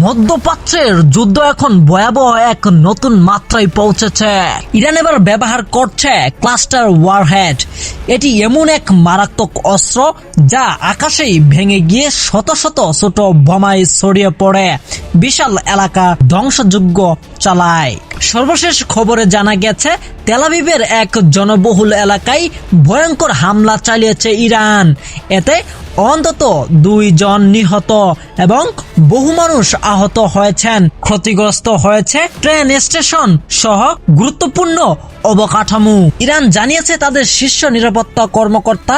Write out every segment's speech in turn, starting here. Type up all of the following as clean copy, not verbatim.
মধ্যপ্রাচ্যের যুদ্ধ এখন ভয়াবহ এক নতুন মাত্রায় পৌঁছেছে। ইরান এবার ব্যবহার করছে ক্লাস্টার ওয়ারহেড। এটি এমন এক মারাত্মক অস্ত্র যা আকাশেই ভেঙে গিয়ে শত শত ছোট বোমায় ছড়িয়ে পড়ে বিশাল এলাকা ধ্বংসযজ্ঞ চালায়। সর্বশেষ খবরে জানা গেছে তেল আবিবের এক জনবহুল এলাকায় ভয়ঙ্কর হামলা চালিয়েছে ইরান। এতে অন্তত 2 জন নিহত এবং বহু মানুষ আহত হয়েছেন। ক্ষতিগ্রস্ত হয়েছে ট্রেন স্টেশন সহ গুরুত্বপূর্ণ অবকাঠামো। ইরান জানিয়েছে তাদের শীর্ষ নিরাপত্তা কর্মকর্তা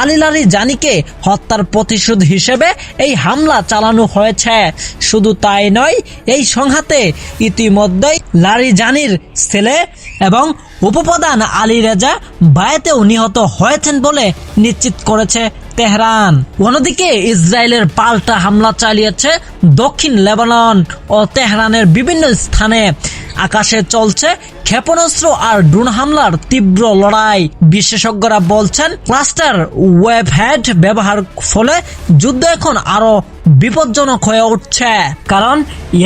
আলী লারিজানিকে হত্যার প্রতিশোধ হিসেবে এই হামলা চালানো হয়েছে। শুধু তাই নয়, এই সংঘাতে ইতিমধ্যেই লারিজানির ছেলে এবং উপপ্রধান আলী রেজা বায়াতেও নিহত হয়েছেন বলে নিশ্চিত করেছে তেহরান। অন্যদিকে ইসরায়েলের পাল্টা হামলা চালিয়েছে দক্ষিণ লেবানন ও তেহরানের বিভিন্ন স্থানে। আকাশে চলছে ক্ষেপণাস্ত্র আর ড্রোন হামলার তীব্র লড়াই। বিশেষজ্ঞরা বলছেন ক্লাস্টার ওয়ারহেড ব্যবহার ফলে যুদ্ধ এখন আরো বিপজ্জনক হয়ে উঠছে, কারণ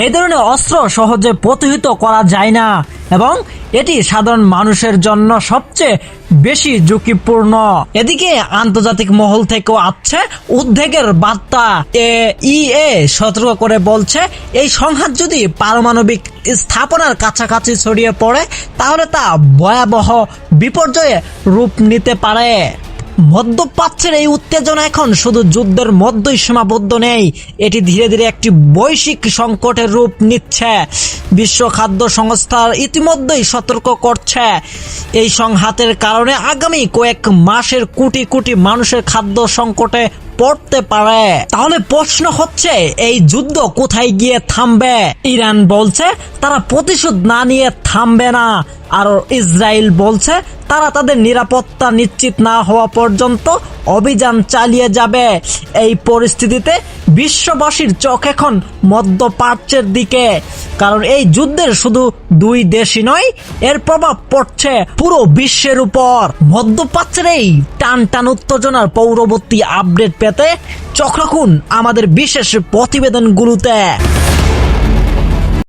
এই ধরনের অস্ত্র সহজে প্রতিহত করা যায় না এবং এটি সাধারণ মানুষের জন্য সবচেয়ে বেশি ঝুঁকিপূর্ণ। এদিকে আন্তর্জাতিক মহল থেকেও আসছে উদ্বেগের বার্তা। এ সতর্ক করে বলছে এই সংঘাত যদি পারমাণবিক স্থাপনার কাছাকাছি ছড়িয়ে পড়ে তাহলে তা ভয়াবহ বিপর্যয়ে রূপ নিতে পারে। মধ্যপ্রাচ্যের এই উত্তেজনা এখন শুধু যুদ্ধের মধ্যেই সীমাবদ্ধ নেই, এটি ধীরে ধীরে একটি বৈশ্বিক সংকটের রূপ নিচ্ছে। বিশ্ব খাদ্য সংস্থা ইতিমধ্যেই সতর্ক করছে এই সংঘাতের কারণে আগামী কয়েক মাসের কোটি কোটি মানুষের খাদ্য সংকটে পড়তে পারে। তাহলে প্রশ্ন হচ্ছে এই যুদ্ধ কোথায় গিয়ে থামবে? ইরান বলছে তারা প্রতিশোধ না নিয়ে থামবে না, আর ইসরায়েল বলছে তারা তাদের নিরাপত্তা নিশ্চিত না হওয়া পর্যন্ত অভিযান চালিয়ে যাবে। এই পরিস্থিতিতে বিশ্ববাসীর চোখ এখন মধ্যপ্রাচ্যের দিকে, কারণ এই যুদ্ধের শুধু 2 দেশই নয়, এর প্রভাব পড়ছে পুরো বিশ্বের উপর। মধ্যপ্রাচ্যের এই টান টান উত্তেজনার পরবর্তী আপডেট পেতে চোখ রাখুন আমাদের বিশেষ প্রতিবেদনগুলোতে।